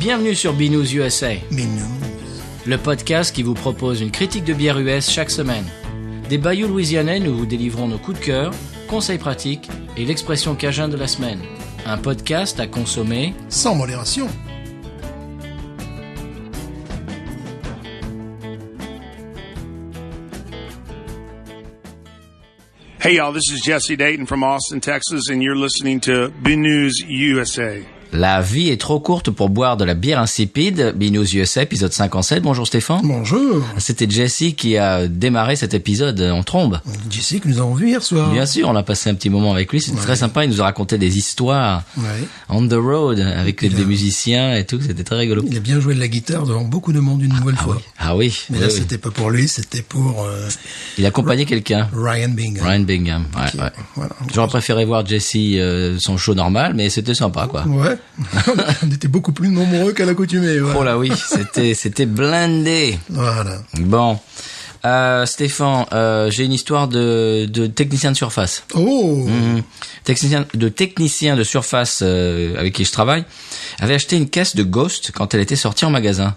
Bienvenue sur Binous USA, Binous. le podcast qui vous propose une critique de bière US chaque semaine. Des bayous louisianais, nous vous délivrons nos coups de cœur, conseils pratiques et l'expression cajun de la semaine. Un podcast à consommer Sans modération. Hey y'all, this is Jesse Dayton from Austin, Texas, and you're listening to BNews USA. La vie est trop courte pour boire de la bière insipide. Binous USA, épisode 57. Bonjour Stéphane. Bonjour. C'était Jesse qui a démarré cet épisode en trombe. Jesse que nous avons vu hier soir. Bien sûr, on a passé un petit moment avec lui. C'était très sympa. Il nous a raconté des histoires on the road avec des musiciens et tout. C'était très rigolo. Il a bien joué de la guitare devant beaucoup de monde une nouvelle fois. Oui. Ah oui. Mais oui, là, oui. c'était pas pour lui, c'était pour Il accompagnait quelqu'un. Ryan Bingham. Ryan Bingham. Ouais, Qui- ouais. Voilà. J'aurais préféré voir Jesse son show normal, mais c'était sympa, quoi. Ouais. On était beaucoup plus nombreux qu'à l'accoutumée. Ouais. Oh là oui, c'était blindé. Voilà. Bon. Stéphane, j'ai une histoire de technicien de surface. Oh. Technicien de surface avec qui je travaille avait acheté une caisse de Ghost quand elle était sortie en magasin.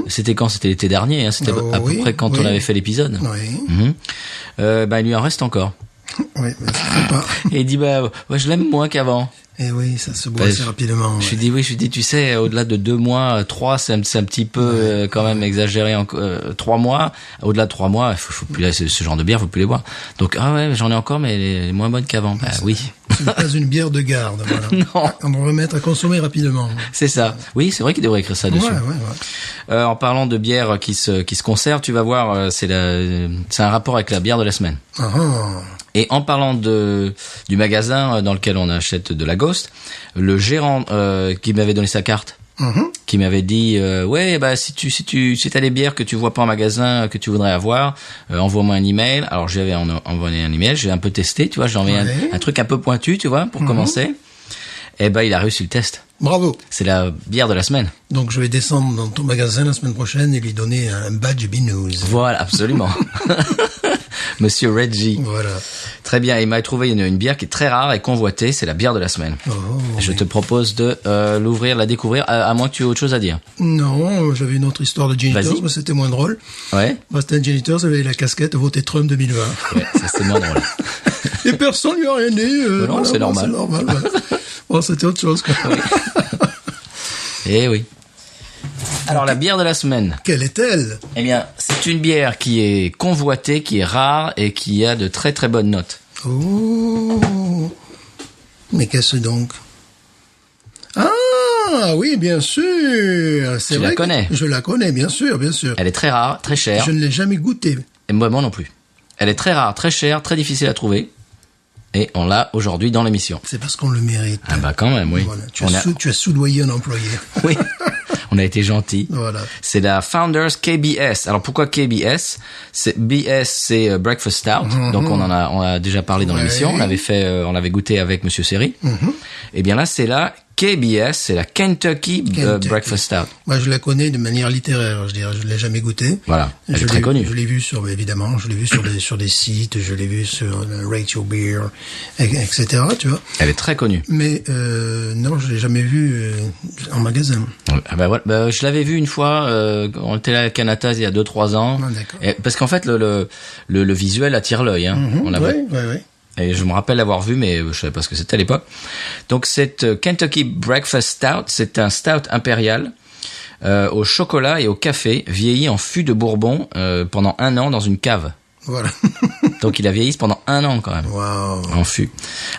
C'était quand? C'était l'été dernier, hein. C'était Oh, à peu oui, près quand oui. on avait fait l'épisode. Oui. Il lui en reste encore. Oui, mais c'est sympa. Et il dit ouais, je l'aime moins qu'avant. Et oui, ça se boit Bah, assez rapidement. Je lui dis, tu sais, au-delà de 2 mois, 3, c'est un petit peu quand même exagéré. 3 mois, au-delà de 3 mois, il faut plus ce genre de bière, faut plus les boire. Donc j'en ai encore, mais elle est moins bonne qu'avant. Bah oui, Ce n'est pas une bière de garde. Voilà. Non. On va remettre à consommer rapidement. c'est ça. Oui, c'est vrai qu'il devrait écrire ça dessus. Ouais. En parlant de bière qui se conserve, tu vas voir, c'est un rapport avec la bière de la semaine. Ah, ah. Et en parlant du magasin dans lequel on achète de la Ghost, le gérant qui m'avait donné sa carte, qui m'avait dit si t'as des bières que tu vois pas en magasin que tu voudrais avoir, envoie-moi un email. Alors j'avais envoyé un email, j'ai un peu testé, tu vois, j'ai envoyé un truc un peu pointu, tu vois, pour commencer. Et il a réussi le test. Bravo. C'est la bière de la semaine. Donc je vais descendre dans ton magasin la semaine prochaine et lui donner un badge Binous. Voilà, absolument. Monsieur Reggie. Voilà. Très bien, il m'a trouvé une bière qui est très rare et convoitée, c'est la bière de la semaine. Je te propose de l'ouvrir, la découvrir, à moins que tu aies autre chose à dire. Non, j'avais une autre histoire de Janitors, Vas-y. mais c'était moins drôle. Ouais. Moi, c'était un Janitors, avait la casquette voté Trump 2020. Ouais, ça c'est moins drôle. Et personne lui a rien dit. non, c'est normal. C'est normal. Ouais. Bon, c'était autre chose, quoi. Eh oui. Alors la bière de la semaine. Quelle est-elle? Eh bien, c'est une bière qui est convoitée, qui est rare et qui a de très très bonnes notes. Oh. Mais qu'est-ce donc? Ah, oui, bien sûr. C'est Tu la vrai que connais? Je la connais, bien sûr, bien sûr. Elle est très rare, très chère. Je ne l'ai jamais goûtée. Et moi non plus. Elle est très rare, très chère, très difficile à trouver. Et on l'a aujourd'hui dans l'émission. C'est parce qu'on le mérite. Ah bah quand même, oui. Voilà. Tu as soudoyé un employé. Oui. On a été gentil. Voilà. C'est la Founders KBS. Alors pourquoi KBS? BS c'est Breakfast Stout. Donc on a déjà parlé dans l'émission. On l'avait goûté avec Monsieur Seri. Et bien là c'est la KBS, c'est la Kentucky. Breakfast Stout. Moi, je la connais de manière littéraire, je dirais. Je l'ai jamais goûtée. Voilà. Elle Je est très l'ai- connue. Je l'ai vu évidemment, je l'ai vu sur des sites, je l'ai vu sur Rate Your Beer, etc., tu vois. Elle est très connue. Mais, non, je l'ai jamais vu en magasin. Ah bah voilà. Bah, je l'avais vu une fois. On était là à Canatas il y a 2-3 ans. Ah, d'accord. Et- parce qu'en fait le visuel attire l'œil. Hein. On l'a Ouais. Et je me rappelle l'avoir vu, mais je savais pas ce que c'était à l'époque. Donc cette Kentucky Breakfast Stout, c'est un stout impérial au chocolat et au café, vieilli en fût de bourbon pendant 1 an dans une cave. Voilà. Donc il a vieilli pendant 1 an quand même Waouh. en fût.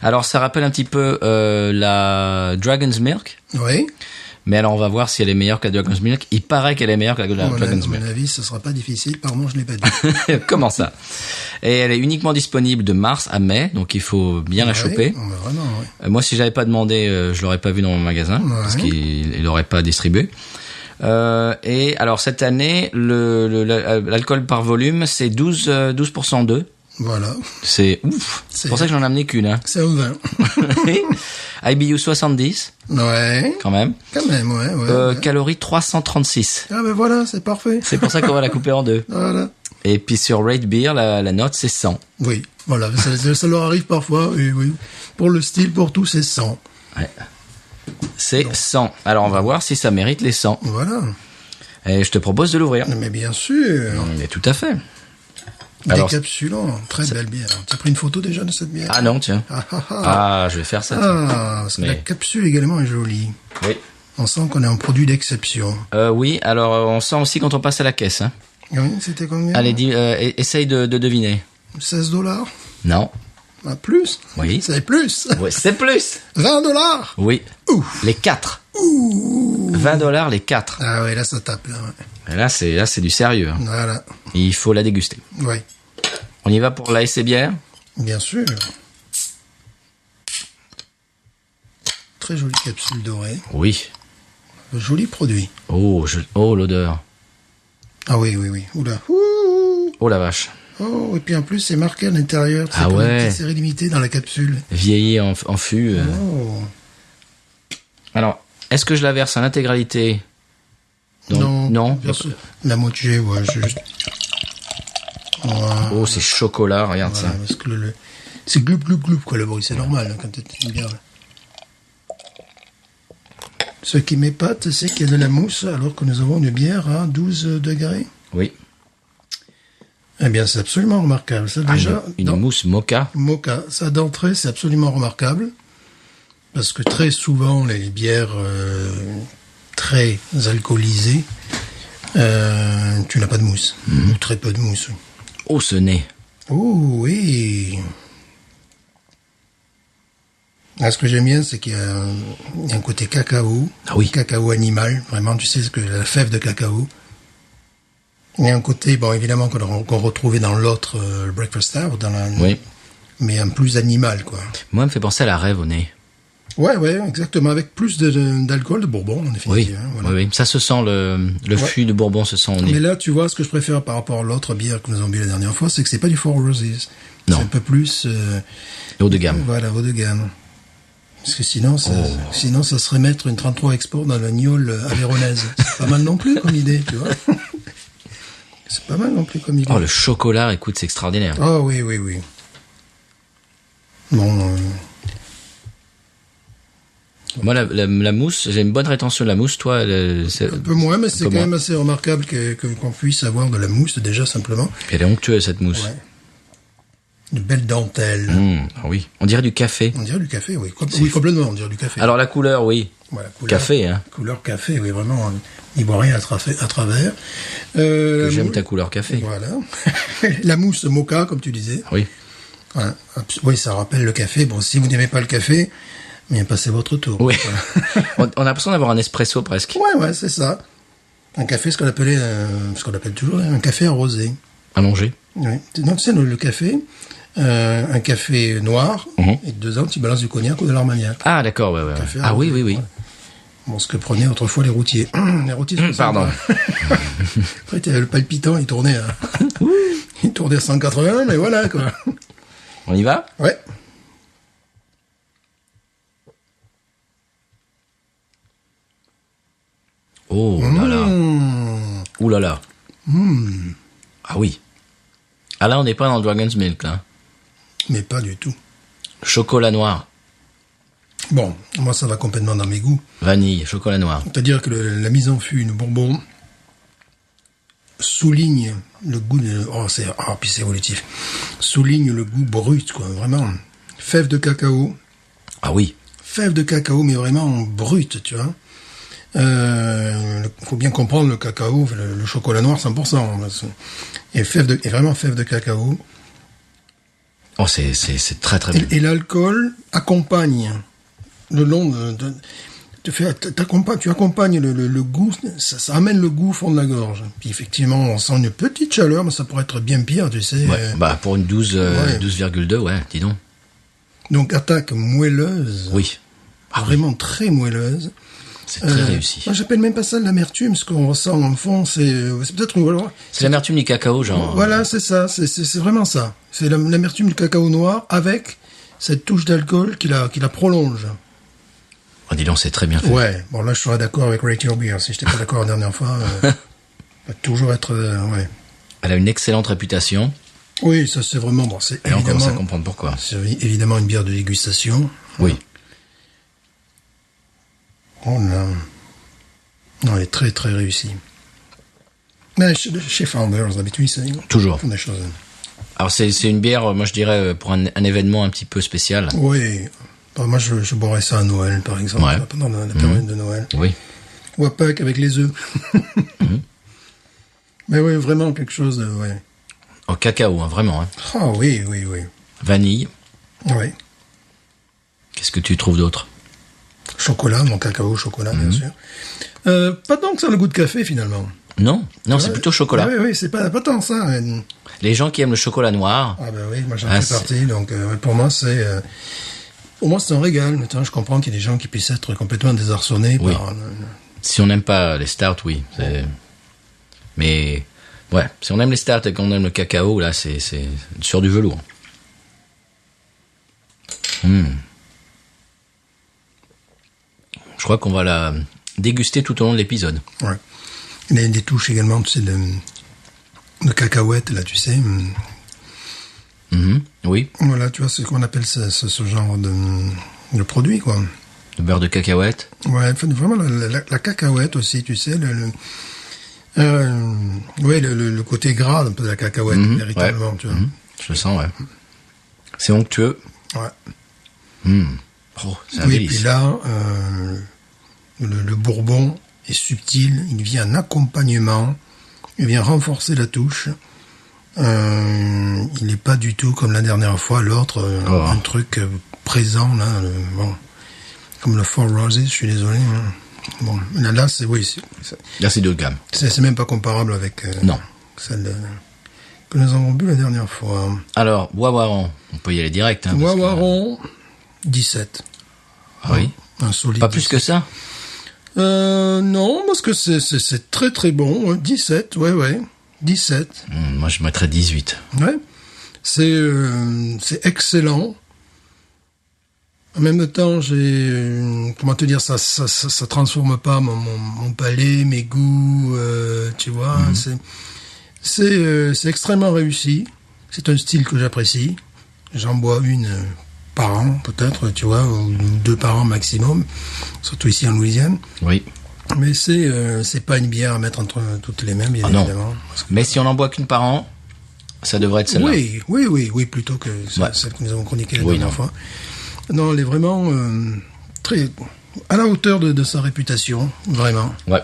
Alors ça rappelle un petit peu la Dragon's Milk, Oui. mais alors on va voir si elle est meilleure que la Dragon's Milk. Il paraît qu'elle est meilleure que la Dragon's À Milk. mon avis, ce sera pas difficile. Pardon, je l'ai pas dit. Comment ça? Et elle est uniquement disponible de mars à mai, donc il faut bien la choper. Ouais, vraiment, ouais. Moi, si j'avais pas demandé, je l'aurais pas vu dans mon magasin parce qu'il l'aurait pas distribué. Et alors cette année, l'alcool par volume, c'est 12% d'eux. Voilà. C'est ouf. C'est pour ça que j'en ai amené qu'une. Hein. C'est un vin. IBU 70, Ouais. quand même. Quand même, ouais. Calories 336. Ah ben voilà, c'est parfait. C'est pour ça qu'on va la couper en 2. Voilà. Et puis sur Rate Beer, la note, c'est 100. Oui, voilà, ça leur arrive parfois, et oui. Pour le style, pour tout, c'est 100. Ouais. C'est 100. Alors, on va voir si ça mérite les 100. Voilà. Et je te propose de l'ouvrir. Mais bien sûr. Mais tout à fait. Alors, Décapsulant. Très belle bière. Tu as pris une photo déjà de cette bière? ah non, tiens. Ah, je vais faire ça. tiens. Ah, parce que la capsule également est jolie. Oui. On sent qu'on est un produit d'exception. Oui, alors on sent aussi quand on passe à la caisse. Hein. Oui, c'était combien? Allez, essaye de deviner. $16? Non. Ah, plus? Oui. C'est plus. Oui, c'est plus. $20? Oui. Ouf. Les 4. Ouh. $20 les 4. Ah ouais, là ça tape. Là, ouais. Et là, c'est du sérieux. Hein. Voilà. Il faut la déguster. Oui, On y va pour la SC bière? bien sûr. Très jolie capsule dorée. Oui. Joli produit. Oh, l'odeur. Ah oui, oui, oui. Oula. Ouh. Oh la vache. Oh, et puis en plus, c'est marqué à l'intérieur. Ah pour ouais. une petite série limitée dans la capsule. Vieilli en fût. Oh. Alors, est-ce que je la verse en intégralité? Non. bien sûr. La moitié, ouais, juste. Voilà. Oh, c'est chocolat, regarde Voilà, ça. parce que c'est gloup, gloup, gloup, quoi, le bruit. C'est normal, hein, quand tu une bière. Ce qui m'épate, c'est qu'il y a de la mousse, alors que nous avons une bière à 12 degrés. Oui. Eh bien, c'est absolument remarquable. Ça, déjà, Une mousse mocha. mocha, ça d'entrée, c'est absolument remarquable. Parce que très souvent, les bières très alcoolisées, tu n'as pas de mousse. Ou très peu de mousse. Oh, ce nez. Oh oui. Ah, ce que j'aime bien, c'est qu'il y a un côté cacao. Ah oui. Cacao animal. Vraiment, tu sais ce que la fève de cacao. Il y a un côté, bon, évidemment, qu'on retrouvait dans l'autre, le Breakfast Stout, Oui. mais un plus animal, quoi. Moi, elle me fait penser à la rêve au nez. Ouais, exactement. Avec plus d'alcool, de bourbon, en effet. Oui. Hein, voilà. Oui. Ça se sent, le fût de Bourbon se sent au nez. Mais là, tu vois, ce que je préfère par rapport à l'autre bière que nous avons bu la dernière fois, c'est que c'est pas du Four Roses. Non. C'est un peu plus... Haut de gamme. Voilà, haut de gamme. Parce que sinon, ça serait mettre une 33 Export dans la gnôle avéronaise. C'est pas mal non plus comme idée, tu vois. C'est pas mal non plus comme idée. Oh, le chocolat, écoute, c'est extraordinaire. Oh oui, oui, oui. Bon, Moi, la mousse, j'ai une bonne rétention de la mousse. Toi, c'est un peu moins, mais c'est peu quand moins. même assez remarquable qu'on puisse avoir de la mousse déjà simplement. Elle est onctueuse, cette mousse. Ouais. Une belle dentelle. Ah oui. On dirait du café. On dirait du café, oui. Oui, complètement, on dirait du café. Alors, la couleur, oui. Voilà, Café, hein. Couleur café, oui, vraiment. On n'y voit rien à travers. J'aime ta couleur café. Voilà. La mousse mocha, comme tu disais. Oui. Voilà. Oui, ça rappelle le café. Bon, si vous n'aimez pas le café, bien passez votre tour. Oui. Voilà. On a l'impression d'avoir un espresso presque. Ouais, c'est ça. Un café, ce qu'on appelle toujours un café arrosé. Allongé. Oui. Donc, c'est le café, un café noir, et dedans, tu balances du cognac ou de l'armagnac. Ah, d'accord, ouais. Café Ah arrosé, oui. voilà. Bon, ce que prenaient autrefois les routiers. Les routiers, c'est Pardon. Après, t'avais le palpitant, il tournait à 180, mais voilà, quoi. On y va? Ouais. Oh là là. Ouh là là. Ah oui. Ah là, on n'est pas dans le Dragon's Milk, là. Mais pas du tout. Chocolat noir. Bon, moi, ça va complètement dans mes goûts. Vanille, chocolat noir. C'est-à-dire que la mise en fût, le bourbon, souligne le goût de... puis c'est évolutif. Souligne le goût brut, quoi, vraiment. Fève de cacao. Ah oui. Fève de cacao, mais vraiment brute, tu vois. Faut bien comprendre le cacao, le chocolat noir 100%. Et vraiment fève de cacao. Oh, c'est très très bon. Et l'alcool accompagne le long tu accompagnes le goût, ça amène le goût au fond de la gorge. Puis effectivement, on sent une petite chaleur, mais ça pourrait être bien pire, tu sais. Ouais, pour une 12,2, ouais, dis donc. Donc attaque moelleuse. Oui. Vraiment très moelleuse. C'est très réussi. Moi, j'appelle même pas ça de l'amertume, ce qu'on ressent en fond, c'est peut-être C'est l'amertume du cacao, genre. Voilà, c'est ça, c'est vraiment ça. C'est l'amertume du cacao noir avec cette touche d'alcool qui la prolonge. Oh, dis donc, c'est très bien fait. Ouais, bon là je serais d'accord avec Rachel Beer. Si j'étais pas d'accord la dernière fois, va toujours être... ouais. Elle a une excellente réputation. Oui, ça c'est vraiment... Bon, c'est Et on commence à évidemment, comprendre pourquoi. c'est évidemment une bière de dégustation. Oui. Oh là. Non, elle est très très réussie. Mais chez Founders, d'habitude, ils Toujours. font des choses. Alors c'est une bière, moi je dirais, pour un événement un petit peu spécial. Oui. Moi, je boirais ça à Noël, par exemple, Ouais. pendant la période de Noël. Oui. Ou à Pâques avec les œufs. Mais oui, vraiment quelque chose de... Ouais. Au cacao, hein, vraiment. Hein. Ah oui, oui, oui. Vanille. Oui. Qu'est-ce que tu trouves d'autre? Chocolat, mon cacao, chocolat, bien sûr. Pas tant que ça le goût de café, finalement. Non, c'est Ouais. plutôt chocolat. Oui, oui, c'est pas tant ça. Les gens qui aiment le chocolat noir, Ah ben oui, moi j'en Ah, fais partie, donc pour moi c'est... Pour moi, c'est un régal. Maintenant, je comprends qu'il y a des gens qui puissent être complètement désarçonnés Oui. par... si on n'aime pas les stouts, oui. Mais ouais, si on aime les stouts et qu'on aime le cacao, là, c'est sur du velours. Je crois qu'on va la déguster tout au long de l'épisode. Ouais. Il y a des touches également, tu sais, de cacahuètes, là, tu sais. Oui, Voilà, tu vois, c'est qu'on appelle ce genre de produit, quoi. le beurre de cacahuète. Ouais, en fait, vraiment, la cacahuète aussi, tu sais, ouais, le côté gras un peu de la cacahuète, véritablement, ouais. tu vois. Je le sens, ouais. C'est onctueux. Ouais. Oh, c'est un Oui, et délice. puis là, le bourbon est subtil, il vient en accompagnement, il vient renforcer la touche. Il n'est pas du tout comme la dernière fois, l'autre, un truc présent, là, bon, comme le Four Roses, je suis désolé. Hein. Bon, là, c'est, oui, Là, c'est de gamme. c'est même pas comparable avec Non. celle que nous avons bu la dernière fois. Alors, Wawaron, on peut y aller direct. Hein, parce que- Wawaron, 17. Ah oui. Un solide. Pas plus que ça. Non, parce que c'est très très bon. 17, ouais. 17. Moi, je mettrais 18. Ouais. C'est excellent. En même temps, comment te dire, ça transforme pas mon palais, mes goûts, tu vois. C'est extrêmement réussi. C'est un style que j'apprécie. J'en bois une par an, peut-être, tu vois, ou 2 par an maximum. Surtout ici en Louisiane. Oui. Mais c'est pas une bière à mettre entre toutes les mêmes, bien Ah non. évidemment. Parce que- Mais si on en boit qu'une par an, ça devrait être celle-là. Oui, plutôt que celle que nous avons chroniquée la dernière fois. Non, elle est vraiment très à la hauteur de sa réputation, vraiment. Ouais.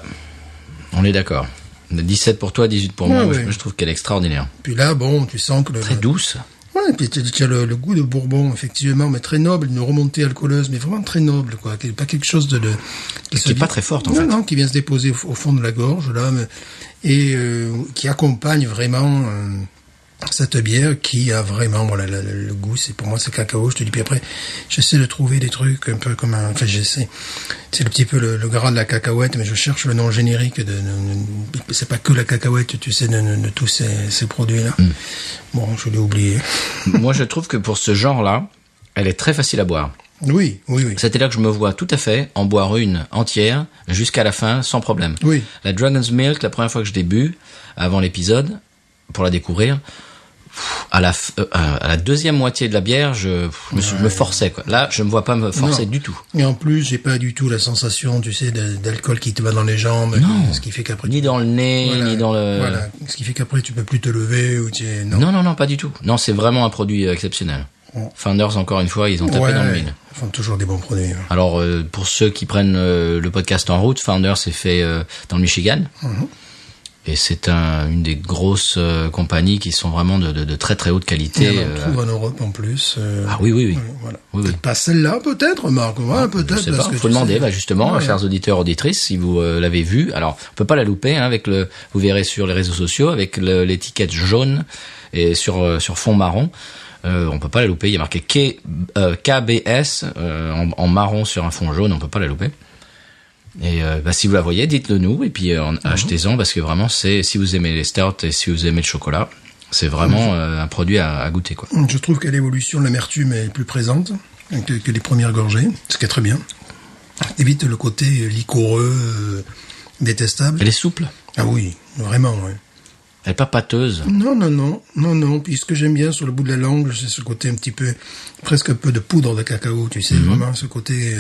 On est d'accord. 17 pour toi, 18 pour moi. Ouais. Je trouve qu'elle est extraordinaire. Puis là, bon, tu sens que Très douce. Ouais, puis tu as le goût de Bourbon, effectivement, mais très noble, une remontée alcooleuse, mais vraiment très noble, quoi. Pas quelque chose Qui est pas très forte, en fait. Non, qui vient se déposer au fond de la gorge, là, et qui accompagne vraiment cette bière qui a vraiment, voilà, le goût, pour moi, c'est cacao, je te dis. Puis après, j'essaie de trouver des trucs un peu comme enfin, j'essaie. C'est un petit peu le gras de la cacahuète, mais je cherche le nom générique c'est pas que la cacahuète, tu sais, de tous ces produits-là. Bon, je l'ai oublié. Moi, je trouve que pour ce genre-là, elle est très facile à boire. Oui. C'est-à-dire que je me vois tout à fait en boire une entière jusqu'à la fin sans problème. Oui. La Dragon's Milk, la première fois que je l'ai bu, avant l'épisode, pour la découvrir, à la deuxième moitié de la bière, je me forçais, quoi. Là, je me vois pas me forcer Non. du tout. Et en plus, j'ai pas du tout la sensation, tu sais, d'alcool qui te va dans les jambes. Non. Ce qui fait qu'après... Ni dans le nez, Voilà, ni dans le... Voilà. Ce qui fait qu'après, tu peux plus te lever ou Non, pas du tout. Non, c'est vraiment un produit exceptionnel. Founders, encore une fois, ils ont tapé dans le mille. Ils font toujours des bons produits. Ouais. Alors, pour ceux qui prennent le podcast en route, Founders est fait dans le Michigan. Et c'est une des grosses compagnies qui sont vraiment de très très haute qualité. Et on trouve en Europe en plus. Ah oui. Voilà. Oui. Peut-être pas celle-là, peut-être, Marc. Ouais, peut-être. Je sais pas, parce que faut tu demander, sais- justement, Ouais. chers auditeurs, auditrices, si vous l'avez vu. Alors, on peut pas la louper, hein, vous verrez sur les réseaux sociaux, avec l'étiquette jaune et sur fond marron. On peut pas la louper. Il y a marqué KBS en marron sur un fond jaune. On peut pas la louper. Et si vous la voyez, dites-le nous et puis achetez-en parce que vraiment si vous aimez les stouts et si vous aimez le chocolat, c'est vraiment un produit à goûter, quoi. Je trouve qu'à l'évolution, l'amertume est plus présente que les premières gorgées, ce qui est très bien. Évite le côté liquoreux, détestable. Elle est souple, Ah oui, vraiment, ouais. elle est pas pâteuse. Non. Puis ce que j'aime bien sur le bout de la langue, c'est ce côté un petit peu, presque un peu de poudre de cacao, tu sais, vraiment ce côté...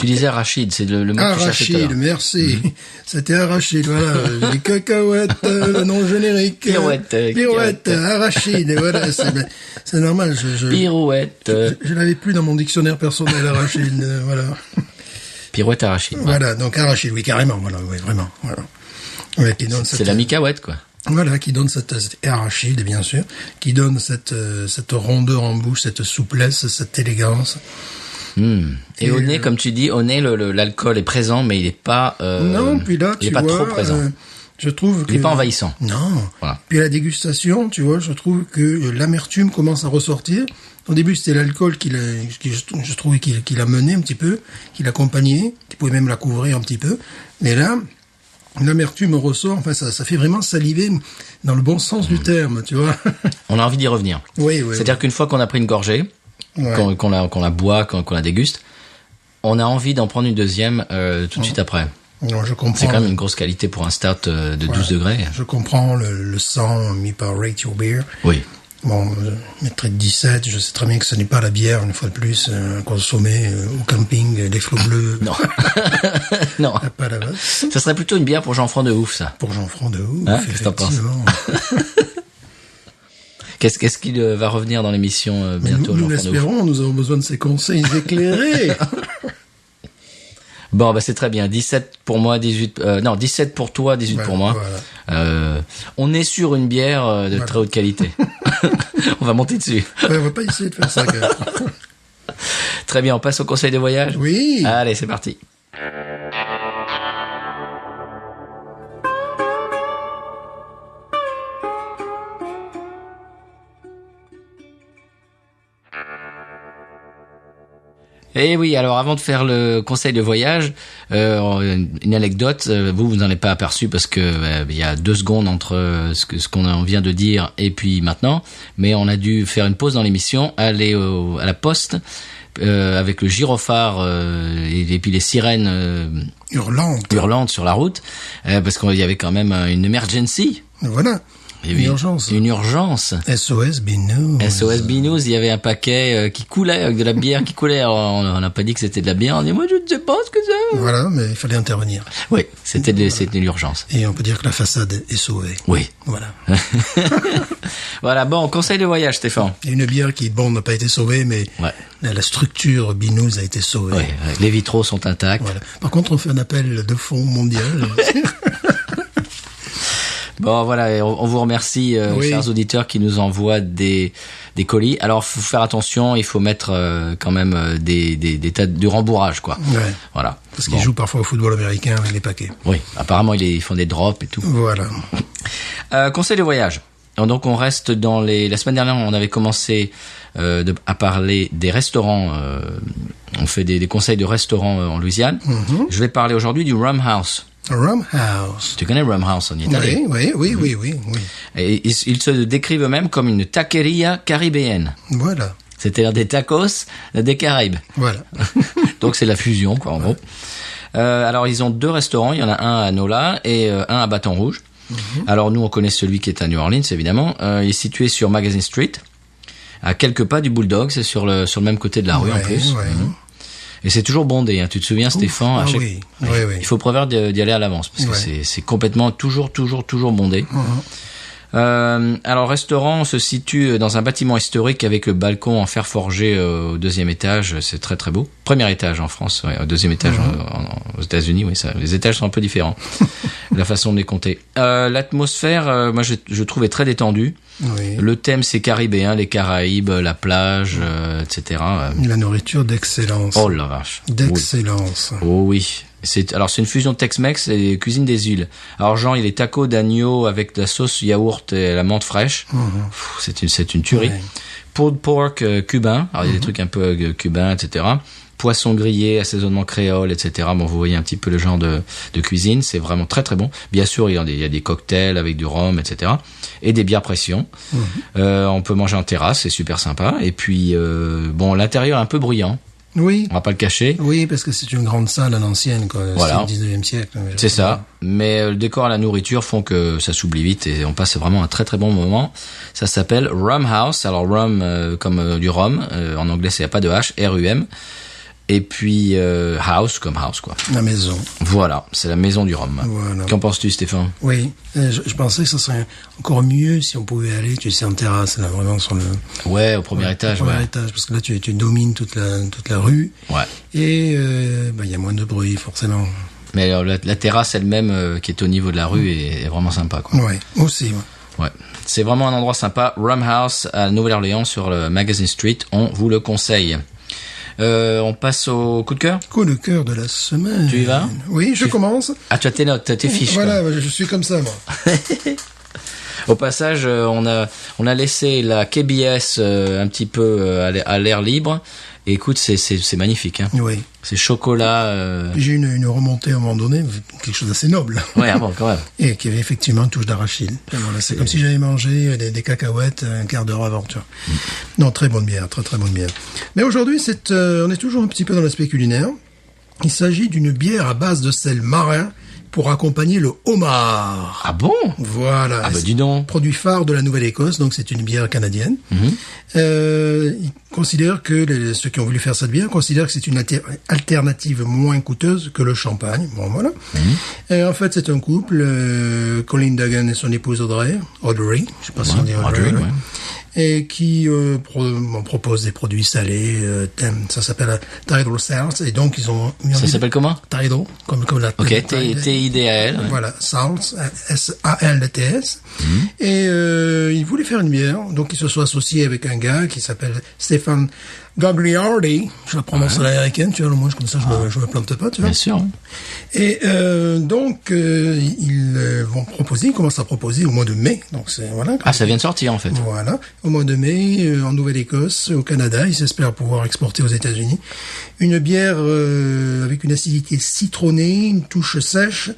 Tu disais arachide, c'est le mot que tu cherchais tout à l'heure. Arachide, merci. C'était arachide, voilà. Les cacahuètes, le nom générique. Pirouette, arachide, et voilà, c'est normal. Pirouette. Je l'avais plus dans mon dictionnaire personnel, arachide, voilà. Pirouette arachide. Voilà, donc arachide, oui, carrément, voilà, oui, vraiment, voilà. Ouais, C'est la micaouette, quoi. Voilà, qui donne cette arachide, bien sûr, qui donne cette rondeur en bouche, cette souplesse, cette élégance. Et au nez, comme tu dis, au nez, l'alcool est présent, mais il est pas. Non, puis là, il est pas trop présent. Je trouve que il est pas envahissant. Non. Voilà. Puis à la dégustation, tu vois, je trouve que l'amertume commence à ressortir. Au début, c'était l'alcool je trouvais qu'il a mené un petit peu, qu'il accompagnait, qui pouvait même la couvrir un petit peu. Mais là, l'amertume ressort. Enfin, ça fait vraiment saliver dans le bon sens du terme, tu vois. On a envie d'y revenir. Oui. C'est-à-dire qu'une fois qu'on a pris une gorgée, qu'on la boit, qu'on la déguste, on a envie d'en prendre une deuxième tout de suite après. Non, je comprends. C'est quand même une grosse qualité pour un start de 12 degrés. Je comprends le sang mis par Rate Your Beer. Oui. Bon, je mettrais 17. Je sais très bien que ce n'est pas la bière, une fois de plus, consommée au camping, les flots bleus. Non. Non. Pas la base. Ça serait plutôt une bière pour Jean-Franc de Ouf, ça. Pour Jean-Franc de Ouf, hein, qu'est-ce que t'en penses? Qu'est-ce qu'il va revenir dans l'émission bientôt, nous l'espérons, nous avons besoin de ses conseils éclairés. Bon, bah c'est très bien. 17 pour moi, 17 pour toi, 18 pour moi. Voilà. On est sur une bière de très haute qualité. On va monter dessus. Ouais, on va pas essayer de faire ça. Très bien, on passe au conseil de voyage. Oui. Allez, c'est parti. Et oui, alors avant de faire le conseil de voyage, une anecdote, vous n'en avez pas aperçu parce que il y a 2 secondes entre ce qu'on vient de dire et puis maintenant, mais on a dû faire une pause dans l'émission, aller à la poste avec le gyrophare et puis les sirènes hurlantes sur la route, parce qu'il y avait quand même une emergency. Voilà. Une urgence. SOS Binous. SOS Binous, il y avait un paquet qui coulait, avec de la bière qui coulait. Alors, on n'a pas dit que c'était de la bière, on dit, moi, je ne sais pas ce que c'est. Voilà, mais il fallait intervenir. Oui, c'était l'urgence. Et on peut dire que la façade est sauvée. Oui. Voilà. Voilà, bon, conseil de voyage, Stéphane. Il y a une bière qui, n'a pas été sauvée, mais la structure Binous a été sauvée. Oui, les vitraux sont intacts. Voilà. Par contre, on fait un appel de fonds mondial. Bon, voilà, on vous remercie, chers auditeurs qui nous envoient des colis. Alors, faut faire attention, il faut mettre quand même des tas de rembourrage, quoi. Ouais. Voilà. Parce qu'ils jouent parfois au football américain avec les paquets. Oui, apparemment, ils font des drops et tout. Voilà. Conseil de voyage. Donc, on reste dans la semaine dernière, on avait commencé à parler des restaurants. On fait des conseils de restaurants en Louisiane. Mm-hmm. Je vais parler aujourd'hui du Rum House. Rum House. Tu connais Rum House en Italie? Oui. Et ils se décrivent eux-mêmes comme une taqueria caribéenne. Voilà. C'est-à-dire des tacos des Caraïbes. Voilà. Donc c'est la fusion, quoi, en gros. Alors ils ont 2 restaurants. Il y en a un à Nola et un à Baton Rouge. Mm-hmm. Alors nous on connaît celui qui est à New Orleans, évidemment. Il est situé sur Magazine Street, à quelques pas du Bulldog. C'est sur le même côté de la rue en plus. Ouais. Mm-hmm. Et c'est toujours bondé, hein. Tu te souviens, Stéphane? Oui. Il faut prévoir d'y aller à l'avance, parce que c'est complètement toujours bondé. Alors, restaurant se situe dans un bâtiment historique avec le balcon en fer forgé au 2e étage. C'est très très beau. 1er étage en France, au 2e étage aux États-Unis. Oui, les étages sont un peu différents. La façon de les compter. L'atmosphère, moi, je trouvais très détendue. Oui. Le thème, c'est caribéen, les Caraïbes, la plage, etc. La nourriture d'excellence. Oh la vache. D'excellence. Oui. Oh oui. C'est une fusion Tex-Mex et cuisine des îles. Alors genre, il y a les tacos d'agneau avec de la sauce yaourt et la menthe fraîche. C'est une tuerie. Ouais. Pulled pork cubain. Alors il y a des trucs un peu cubains, etc. Poisson grillé, assaisonnement créole, etc. Bon, vous voyez un petit peu le genre de cuisine. C'est vraiment très très bon. Bien sûr, il y a des cocktails avec du rhum, etc. Et des bières pression. On peut manger en terrasse, c'est super sympa. Et puis, l'intérieur est un peu bruyant. Oui. On va pas le cacher. Oui, parce que c'est une grande salle à l'ancienne, quoi. Voilà. C'est le 19e siècle. C'est ça. Mais le décor et la nourriture font que ça s'oublie vite et on passe vraiment un très très bon moment. Ça s'appelle Rum House. Alors rum comme du rhum. En anglais, c'est pas de H, R-U-M. Et puis house comme house quoi. La maison. Voilà, c'est la maison du rhum. Voilà. Qu'en penses-tu, Stéphane? Oui, je pensais que ça serait encore mieux si on pouvait aller, tu sais, en terrasse, là, vraiment sur le... Ouais, au premier étage. Au premier Ouais. étage, parce que là, tu domines toute la rue. Ouais. Et il y a moins de bruit, forcément. Mais alors, la terrasse elle-même qui est au niveau de la rue est vraiment sympa quoi. Ouais, aussi, ouais. Ouais, c'est vraiment un endroit sympa. Rum House à Nouvelle-Orléans sur le Magazine Street, on vous le conseille. On passe au coup de cœur. Coup de cœur de la semaine. Tu y vas? Oui, je commence. Ah, tu as tes notes, tu as tes fiches. Voilà, je suis comme ça, moi. Au passage, on a laissé la KBS un petit peu à l'air libre. Et écoute, c'est magnifique. Hein. Oui. C'est chocolat. J'ai une remontée à un moment donné, quelque chose d'assez noble. Ouais, ah bon, quand même. Et qui avait effectivement une touche d'arachide. Voilà, c'est comme si j'avais mangé des cacahuètes un quart d'heure avant, tu vois. Non, très bonne bière, très très bonne bière. Mais aujourd'hui, on est toujours un petit peu dans l'aspect culinaire. Il s'agit d'une bière à base de sel marin pour accompagner le homard. Ah bon? Voilà. Ah bah dis donc. Produit phare de la Nouvelle-Écosse, donc c'est une bière canadienne. Ils considèrent que ceux qui ont voulu faire cette bière considèrent que c'est une alternative moins coûteuse que le champagne. Bon voilà. En fait, c'est un couple, Colin Duggan et son épouse Audrey, je sais pas si on dit Audrey, ouais. Et qui propose des produits salés. Ça s'appelle Tidal Salts, et donc ils ont mis Ça s'appelle comment? Tidal, comme la Ok, T-I-D-A-L. Ouais. Voilà, Salts, S-A-L-T-S. Et ils voulaient faire une bière, donc ils se sont associés avec un gars qui s'appelle Stefan Gagliardi. Je la prononce à l'américaine, tu vois, au moins comme ça je me plante pas, tu vois. Bien sûr. Hein. Et donc ils commencent à proposer au mois de mai. Donc c'est voilà. Ah, ça vient de sortir en fait. Voilà, au mois de mai, en Nouvelle-Écosse, au Canada, ils espèrent pouvoir exporter aux États-Unis une bière avec une acidité citronnée, une touche sèche,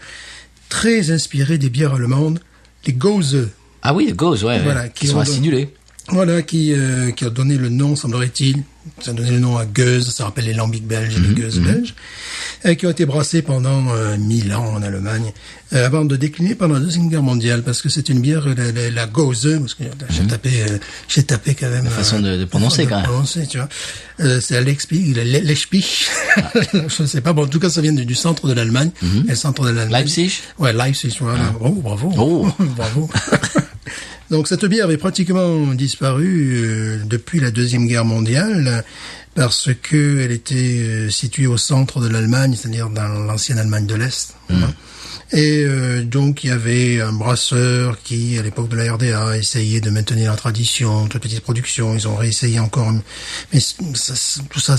très inspirée des bières allemandes, les Gose. Ah oui, les Gose, ouais. Voilà, qui sont acidulés. Voilà, qui a donné le nom, semblerait-il, ça a donné le nom à Gueuze, ça rappelle les lambics belges et les Gueuze belges, qui ont été brassés pendant 1000 ans en Allemagne, avant de décliner pendant la Deuxième Guerre mondiale, parce que c'est une bière, la Gose, parce que j'ai tapé quand même... La façon de prononcer, quand même. Prononcer, tu vois. C'est l'Espich. Je ne sais pas, bon, en tout cas, ça vient du centre de l'Allemagne. Le centre de l'Allemagne. Leipzig? Ouais, Leipzig, voilà. Oh, bravo. Oh. Bravo. Donc cette bière avait pratiquement disparu depuis la Deuxième Guerre mondiale parce que elle était située au centre de l'Allemagne, c'est-à-dire dans l'ancienne Allemagne de l'Est. Et donc il y avait un brasseur qui, à l'époque de la RDA, essayait de maintenir la tradition, toute petite production. Ils ont réessayé encore, mais tout ça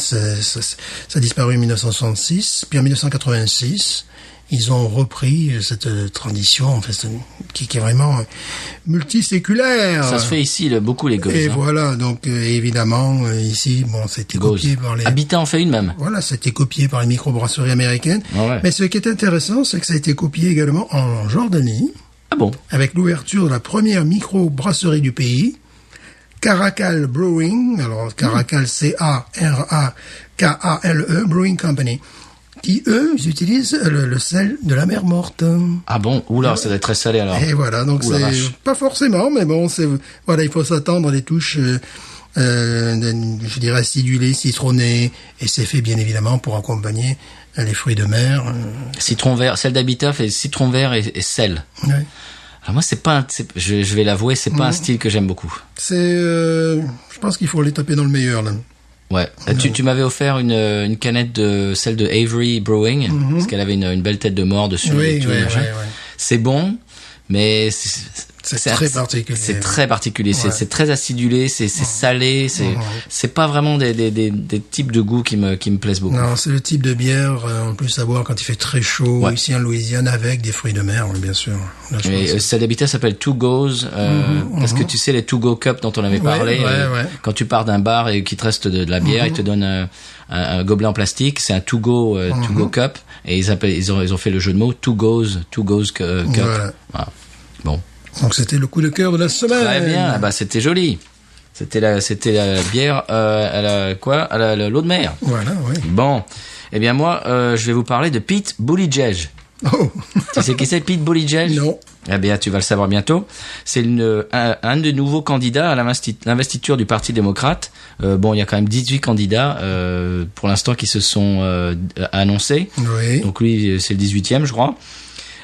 a disparu en 1966. Puis en 1986, ils ont repris cette tradition, en fait, qui est vraiment multiséculaire. Ça se fait ici, beaucoup les Gose. Et voilà, donc évidemment ici, bon, c'était copié par les. Habitat en fait une même. Voilà, c'était copié par les microbrasseries américaines. Ah ouais. Mais ce qui est intéressant, c'est que ça a été copié également en Jordanie. Ah bon? Avec l'ouverture de la première microbrasserie du pays, Caracal Brewing. Alors Caracal, C-A-R-A-K-A-L-E Brewing Company. Qui, eux, ils utilisent le sel de la mer morte. Ah bon? Oula, ça doit être très salé alors. Et voilà, donc c'est pas forcément, mais bon, voilà, il faut s'attendre à des touches, je dirais acidulées, citronnées, et c'est fait bien évidemment pour accompagner les fruits de mer. Citron vert, sel d'habitat fait citron vert et sel. Ouais. Alors moi, je vais l'avouer, c'est pas un style que j'aime beaucoup. Je pense qu'il faut les taper dans le meilleur, là. Ouais. Tu m'avais offert une canette de celle de Avery Brewing parce qu'elle avait une belle tête de mort dessus. Oui, ouais. C'est bon, mais c'est très particulier. C'est très particulier. Ouais. C'est très acidulé, c'est salé. C'est pas vraiment des types de goûts qui me plaisent beaucoup. Non, c'est le type de bière en plus à boire quand il fait très chaud ici en Louisiane avec des fruits de mer, bien sûr. Là, et celle d'habitat s'appelle Two Goes parce que tu sais les To Go Cup dont on avait parlé. Quand tu pars d'un bar et qu'il te reste de la bière, ils te donnent un gobelet en plastique. C'est un To Go Cup et ils ont fait le jeu de mots Two Goes Cup. Voilà. Bon. Donc c'était le coup de cœur de la semaine. Très bien, bah c'était joli. C'était la bière à l'eau de mer. Voilà, oui. Bon, eh bien moi je vais vous parler de Pete Buttigieg. Oh. Tu sais qui c'est Pete Buttigieg? Non. Eh bien, tu vas le savoir bientôt. C'est un des nouveaux candidats à l'investiture du Parti démocrate. Bon, il y a quand même 18 candidats pour l'instant qui se sont annoncés. Oui. Donc lui, c'est le 18e, je crois.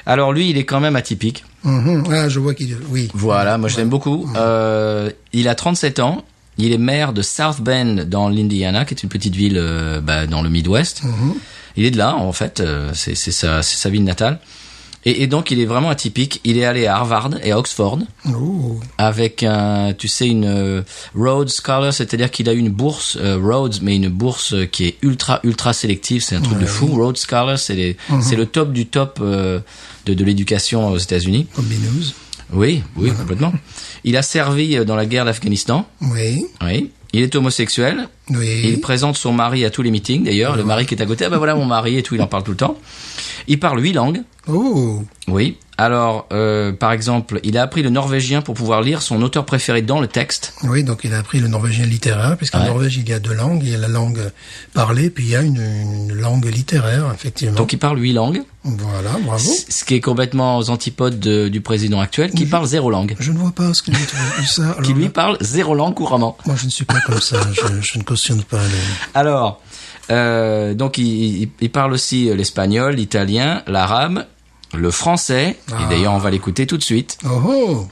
Alors lui, il est quand même atypique. Ah, je vois qu'il... Oui. Voilà, moi je l'aime beaucoup. Il a 37 ans. Il est maire de South Bend dans l'Indiana, qui est une petite ville dans le Midwest. Il est de là, en fait. C'est sa ville natale. Et donc, il est vraiment atypique. Il est allé à Harvard et à Oxford. Oh. Avec une Rhodes Scholar, c'est-à-dire qu'il a eu une bourse Rhodes, mais une bourse qui est ultra sélective. C'est un truc de fou. Rhodes Scholar, c'est le top du top de l'éducation aux États-Unis. Comme Binous. Oui, complètement. Il a servi dans la guerre d'Afghanistan. Oui. Il est homosexuel. Oui. Il présente son mari à tous les meetings, d'ailleurs. Le mari qui est à côté, voilà mon mari et tout, il en parle tout le temps. Il parle 8 langues. Oh. Oui. Alors, par exemple, il a appris le norvégien pour pouvoir lire son auteur préféré dans le texte. Oui, donc il a appris le norvégien littéraire, puisqu'en Norvège, il y a 2 langues. Il y a la langue parlée, puis il y a une langue littéraire, effectivement. Donc il parle 8 langues. Voilà, bravo. Ce qui est complètement aux antipodes du président actuel, qui parle 0 langue. Je ne vois pas ce qu'il dit ça. Alors, qui lui parle 0 langue couramment. Moi, je ne suis pas comme ça. Je ne cautionne pas Alors, donc il parle aussi l'espagnol, l'italien, l'arabe, le français, et d'ailleurs on va l'écouter tout de suite. Oh.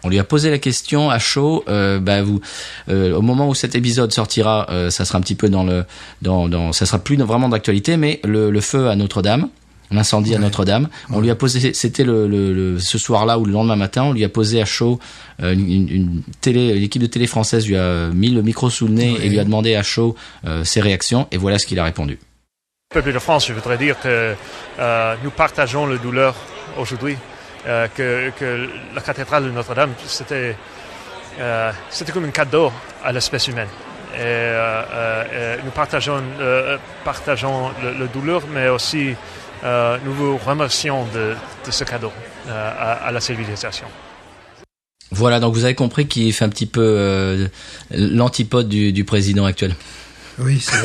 On lui a posé la question à chaud. Au moment où cet épisode sortira, ça sera un petit peu ça sera plus vraiment d'actualité, mais le feu à Notre-Dame, l'incendie à Notre-Dame. On lui a posé, c'était ce soir-là ou le lendemain matin, on lui a posé à chaud l'équipe de télé française lui a mis le micro sous le nez et lui a demandé à chaud ses réactions, et voilà ce qu'il a répondu. Peuple de France, je voudrais dire que nous partageons la douleur aujourd'hui, que la cathédrale de Notre-Dame, c'était comme un cadeau à l'espèce humaine. Et nous partageons la douleur, mais aussi nous vous remercions de ce cadeau à la civilisation. Voilà, donc vous avez compris qu'il fait un petit peu l'antipode du président actuel. Oui, c'est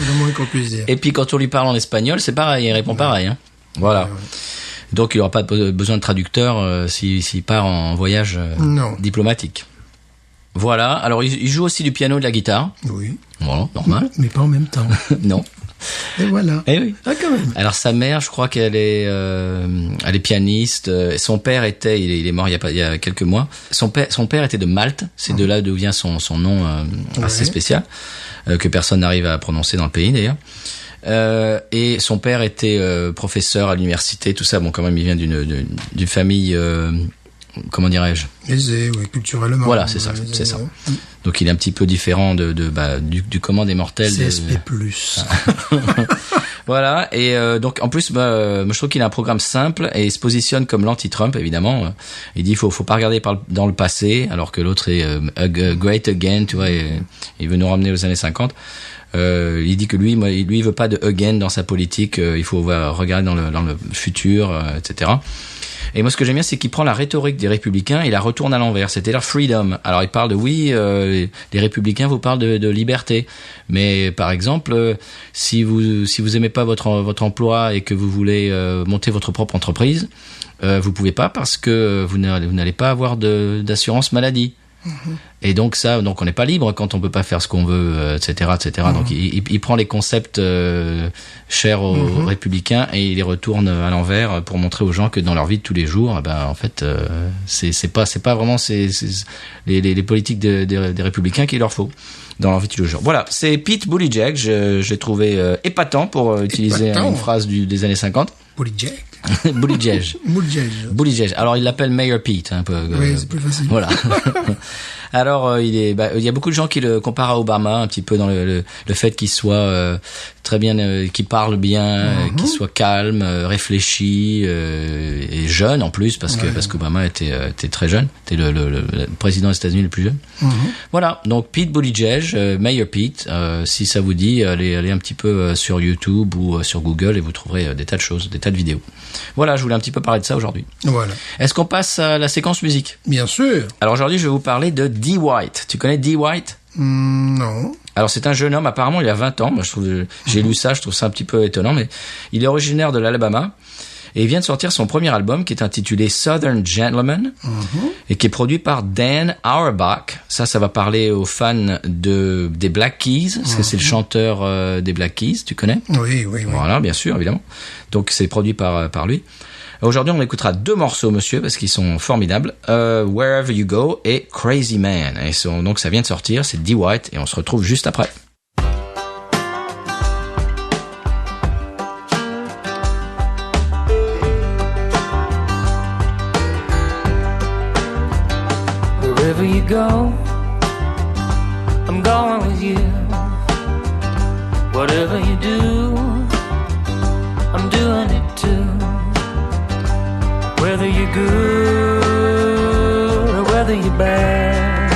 le moins qu'on puisse dire. Et puis quand on lui parle en espagnol, c'est pareil, il répond pareil. Hein. Voilà. Ouais. Donc il n'aura pas besoin de traducteur s'il part en voyage diplomatique. Voilà, alors il joue aussi du piano et de la guitare. Oui. Voilà, normal. Mais pas en même temps. Non. Et voilà. Eh oui. Ah, quand même. Alors sa mère, je crois qu'elle est pianiste. Son père il est mort il y a quelques mois. Son père était de Malte. C'est de là d'où vient son nom assez spécial que personne n'arrive à prononcer dans le pays d'ailleurs. Et son père était professeur à l'université, tout ça. Bon, quand même, il vient d'une famille, comment dirais-je, aisée, oui, culturellement. Voilà, c'est ça. Donc il est un petit peu différent du commun des mortels. CSP+. Voilà, et donc en plus, moi je trouve qu'il a un programme simple et il se positionne comme l'anti-Trump, évidemment. Il dit faut pas regarder dans le passé, alors que l'autre est great again, tu vois, il veut nous ramener aux années 50. Il dit que lui il veut pas de again dans sa politique, il faut regarder dans le futur, etc. Et moi, ce que j'aime bien, c'est qu'il prend la rhétorique des républicains et la retourne à l'envers. C'est-à-dire freedom. Alors, il parle de les républicains vous parlent de liberté. Mais, par exemple, si vous aimez pas votre emploi et que vous voulez monter votre propre entreprise, vous pouvez pas parce que vous n'allez pas avoir d'assurance maladie. Et donc on n'est pas libre quand on peut pas faire ce qu'on veut, etc. Donc il prend les concepts chers aux républicains et il les retourne à l'envers pour montrer aux gens que dans leur vie de tous les jours, en fait, c'est pas vraiment les politiques des républicains qu'il leur faut dans leur vie de tous les jours. Voilà, c'est Pete Buttigieg. Je l'ai trouvé épatant pour utiliser une phrase des années 50. Buttigieg. Alors il l'appelle Mayor Pete, un peu. Oui, c'est plus facile. Voilà. Alors il y a beaucoup de gens qui le comparent à Obama, un petit peu dans le fait qu'il soit très bien, qu'il parle bien, qu'il soit calme, réfléchi et jeune en plus parce qu'Obama était très jeune, était le président des États-Unis le plus jeune. Voilà. Donc Pete Buttigieg, Mayor Pete, si ça vous dit, allez un petit peu sur YouTube ou sur Google et vous trouverez des tas de choses, des tas de vidéos. Voilà, je voulais un petit peu parler de ça aujourd'hui. Voilà. Est-ce qu'on passe à la séquence musique ? Bien sûr. Alors aujourd'hui, je vais vous parler de Dee White. Tu connais Dee White ? Non. Alors c'est un jeune homme, apparemment il a 20 ans. Moi, j'ai lu ça, je trouve ça un petit peu étonnant, mais il est originaire de l'Alabama. Et il vient de sortir son premier album qui est intitulé Southern Gentleman et qui est produit par Dan Auerbach. Ça va parler aux fans des Black Keys, parce que c'est le chanteur des Black Keys, tu connais? Oui. Voilà, bien sûr, évidemment. Donc c'est produit par lui. Aujourd'hui, on écoutera 2 morceaux, monsieur, parce qu'ils sont formidables. Wherever You Go et Crazy Man. Et donc ça vient de sortir, c'est Dee White, et on se retrouve juste après. Wherever you go, I'm going with you. Whatever you do, I'm doing it too. Whether you're good or whether you're bad,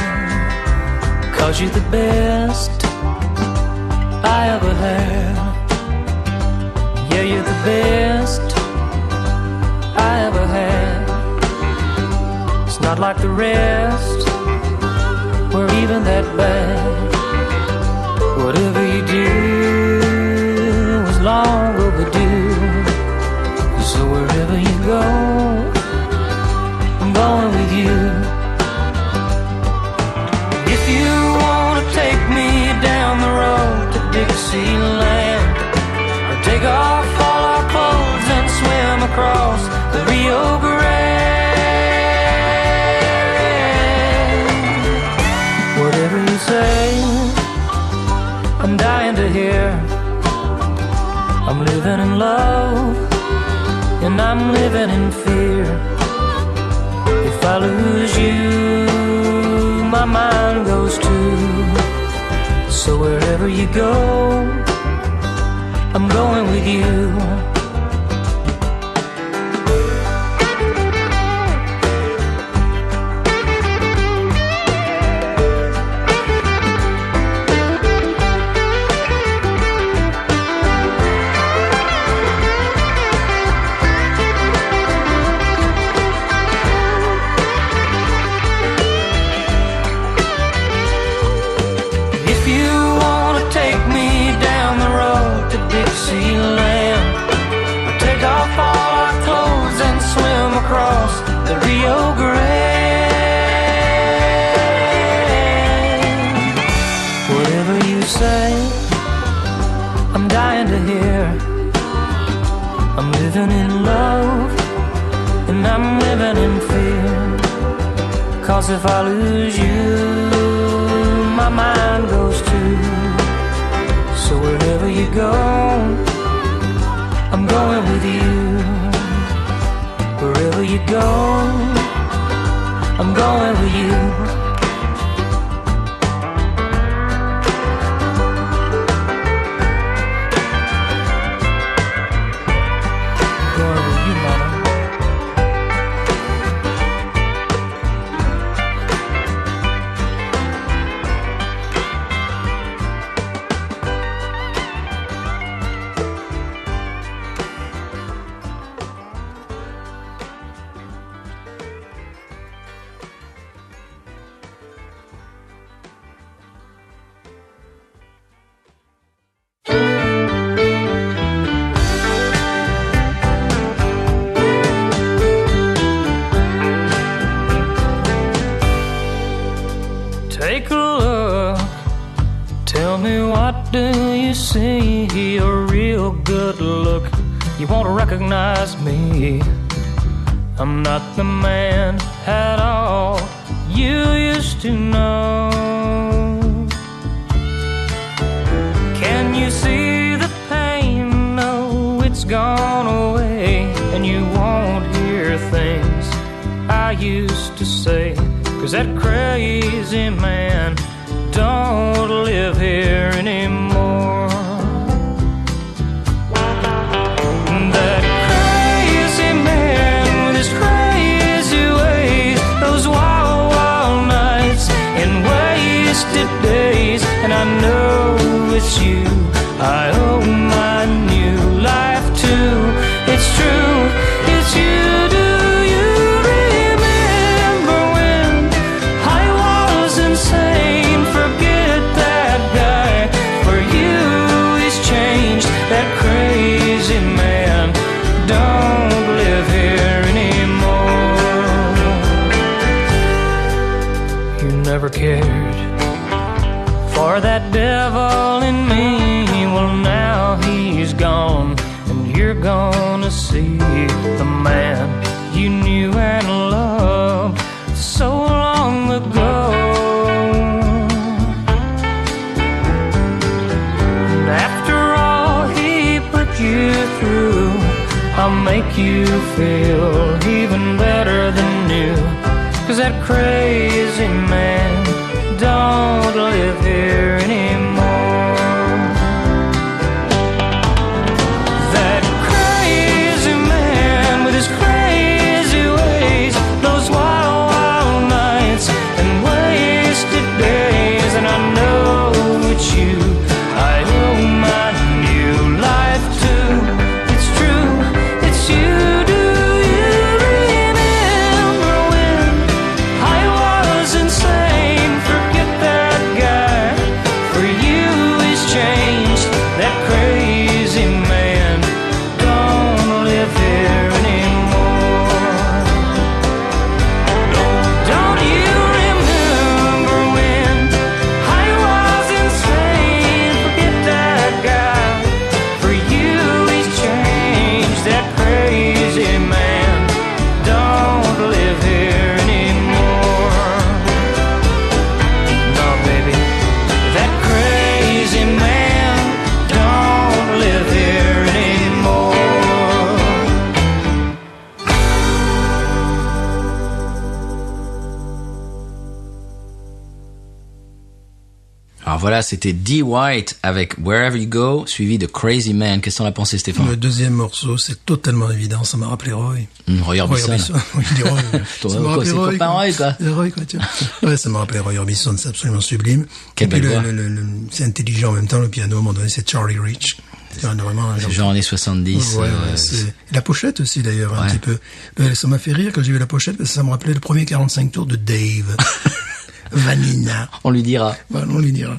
'cause you're the best I ever had. Yeah, you're the best I ever had. It's not like the rest, we're even that bad. Whatever you do is long overdue. So wherever you go, I'm going with you. If you wanna take me down the road to Dixieland, or take off all our clothes and swim across the Rio Grande, whatever you say, I'm dying to hear. I'm living in love, and I'm living in fear. If I lose you, my mind goes too. So wherever you go, I'm going with you. Across the Rio Grande, whatever you say, I'm dying to hear. I'm living in love, and I'm living in fear. 'Cause if I lose you, my mind goes too. So wherever you go, I'm going with you. Wherever you go, I'm going with you. Going with you, mama. Take a look, tell me what do you see? A real good look, you won't recognize me. I'm not the man at all you used to know. Can you see the pain? No, it's gone away, and you won't hear things I used to say. 'Cause that crazy man don't live here anymore. That crazy man with his crazy ways, those wild, wild nights and wasted days. And I know it's you I owe my new life to. It's true, it's you. Do you remember when I was insane? Forget that guy, you're gonna see the man you knew and loved so long ago. And after all he put you through, I'll make you feel even better than new. 'Cause that crazy man don't live here anymore. That crazy man with his crazy ways, those wild, wild nights and wasted days. And I know it's you I owe my new life to. It's true, it's you. Do you remember when I was insane? Forget that guy, for you he's changed. That crazy man don't live here anymore. No, don't you remember when I was insane? Forget that guy, for you he's changed. That crazy man don't live here anymore. No, baby, that crazy man don't live here anymore. Alors voilà, c'était Dee White avec Wherever You Go, suivi de Crazy Man. Qu'est-ce que t'en as pensé, Stéphane? Le deuxième morceau, c'est totalement évident, ça m'a rappelé Roy. Roy Orbison. Oui, je dis Roy. Toi, Ça m'a quoi, rappelé c'est copain Roy, quoi. Roy, quoi, tiens. Ouais, ça m'a rappelé Roy Orbison, c'est absolument sublime. Quelle Et puis belle voix. c'est intelligent en même temps, le piano, à un moment donné, c'est Charlie Rich. C'est vraiment C'est genre années 70. Ouais, c'est... La pochette aussi, d'ailleurs, un Ouais. petit peu. Ça m'a fait rire quand j'ai vu la pochette, parce que ça me rappelait le premier 45 tours de Dave. Vanina. On lui dira. Voilà, on lui dira.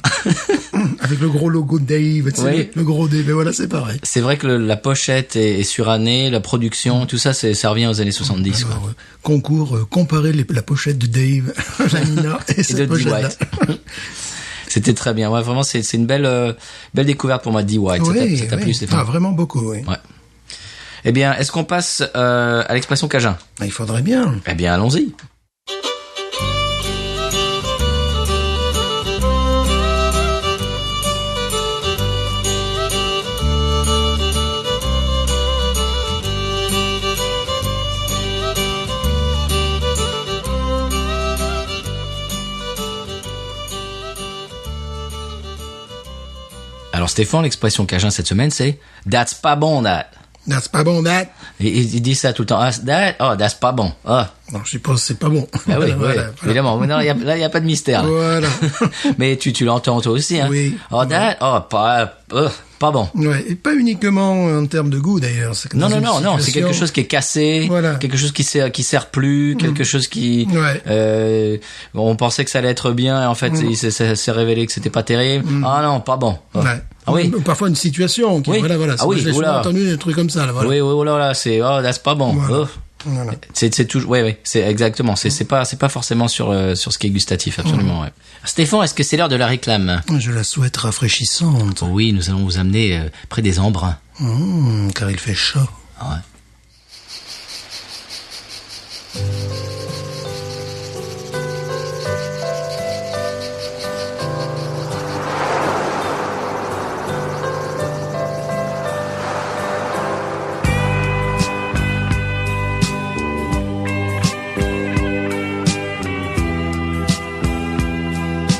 Avec le gros logo Dave, tu sais, Oui. le gros Dave, et voilà, c'est pareil. C'est vrai que la pochette est surannée, la production, tout ça, ça revient aux années 70, quoi. Alors, concours, comparer la pochette de Dave, Vanina et Et de cette Dee pochette-là. White. C'était très bien. Ouais, vraiment, c'est une belle découverte pour moi, Dee White. Ça t'a plu, Stéphane? Ah, vraiment beaucoup, oui. Ouais. Eh bien, est-ce qu'on passe à l'expression Cajun? Ah, il faudrait bien. Eh bien, allons-y. Alors Stéphane, l'expression Cajun cette semaine, c'est « That's pas bon, that C'est pas bon, that. ». Il dit ça tout le temps. Ah, that, oh, that's pas bon. Ah, Non, je suppose que c'est pas bon. bah oui, Voilà, oui, évidemment. Non, là, il y a pas de mystère. là. Voilà. Mais tu l'entends toi aussi, hein. Oui. Oh, that, oh, pas bon. Ouais, et pas uniquement en termes de goût, d'ailleurs. C'est que Non, dans non, une non, non, c'est situation- quelque chose qui est cassé, Voilà. quelque chose qui sert plus, quelque chose qui, Ouais. on pensait que ça allait être bien, et en fait, ça s'est révélé que c'était pas terrible. Ah non, pas bon. Oh. Ouais. Ah oui. Ou parfois une situation qui, Oui. voilà. Ah oui, J'ai souvent oula. entendu des trucs comme ça, là, voilà. Oui, oh là là, c'est, oh, that's pas bon. Voilà. Oh. Voilà. C'est toujours, ouais, c'est exactement, c'est pas forcément sur ce qui est gustatif, absolument, ouais. Stéphane, est-ce que c'est l'heure de la réclame? Je la souhaite rafraîchissante. Oui, nous allons vous amener près des embruns. Car il fait chaud. Ah ouais.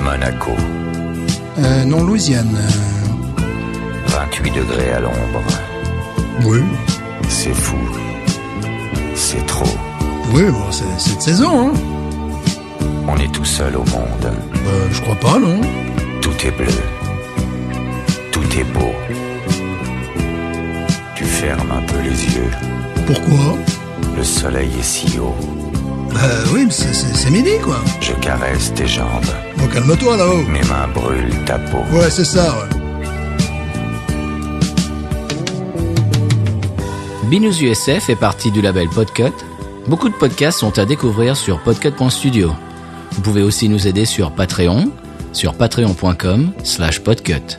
Monaco, Non, Louisiane. 28 degrés à l'ombre. Oui. C'est fou. C'est trop. Oui, bon, c'est cette saison, hein. On est tout seul au monde. Je crois pas, non. Tout est bleu. Tout est beau. Tu fermes un peu les yeux. Pourquoi? Le soleil est si haut. Oui, mais c'est midi, quoi. Je caresse tes jambes. Bon, calme-toi, là-haut. Mes mains brûlent ta peau. Ouais, c'est ça, ouais. Binous USA fait partie du label Podcut. Beaucoup de podcasts sont à découvrir sur podcut.studio. Vous pouvez aussi nous aider sur Patreon, sur patreon.com/podcut.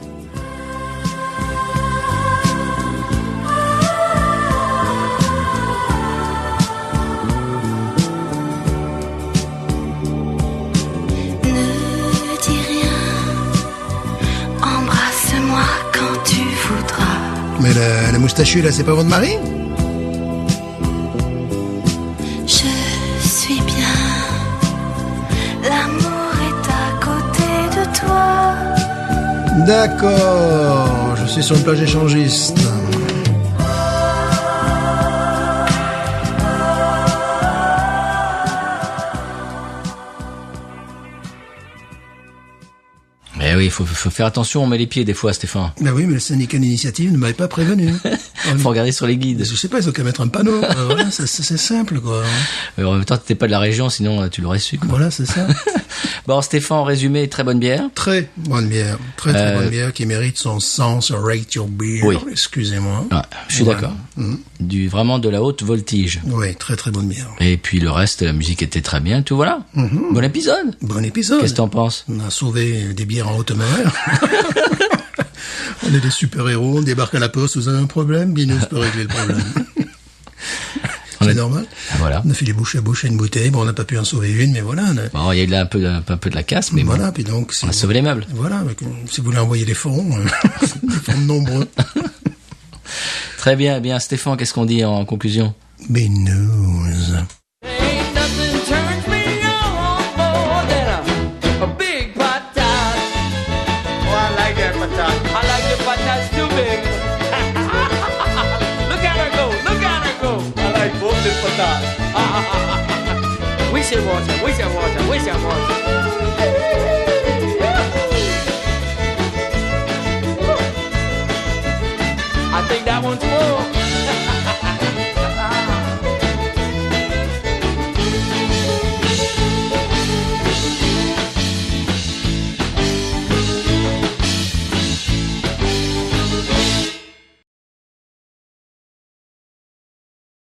Pistachu, là, c'est pas votre mari? Je suis bien. L'amour est à côté de toi. D'accord, je suis sur une plage échangiste. Mais oui, faut faire attention, on met les pieds des fois, Stéphane. Ben oui, mais le syndicat d'initiative ne m'avait pas prévenu. Faut regarder sur les guides. Je sais pas, ils ont qu'à mettre un panneau. Voilà, c'est simple, quoi. Mais en même temps, t'étais pas de la région, sinon tu l'aurais su, quoi. Voilà, c'est ça. Bon, Stéphane, en résumé, très bonne bière. Très bonne bière. Très bonne bière qui mérite son sens. Rate your beer. Oui. Excusez-moi. Ouais, je suis Voilà. d'accord. Vraiment de la haute voltige. Oui, très bonne bière. Et puis le reste, la musique était très bien, tout voilà. Bon épisode. Bon épisode. Qu'est-ce que t'en penses? On a sauvé des bières en haute mer. On est des super-héros, on débarque à la poste, vous avez un problème, Binous peut régler le problème. C'est normal. Voilà. On a fait des bouches à bouche à une bouteille, bon, on n'a pas pu en sauver une, mais voilà. Bon, il y a eu là un peu de la casse, mais voilà, bon, puis donc... on a sauvé les meubles. Voilà, si vous voulez envoyer des fonds, des fonds nombreux. Très bien, eh bien, Stéphane, qu'est-ce qu'on dit en conclusion? Binous. Ain't nothing turns me on more than a big patat. Oh, I like that patat. I like the patats too big. Look at her go, look at her go. I like both the patats. We should watch her, we should watch her, we should watch her. I think that one's full.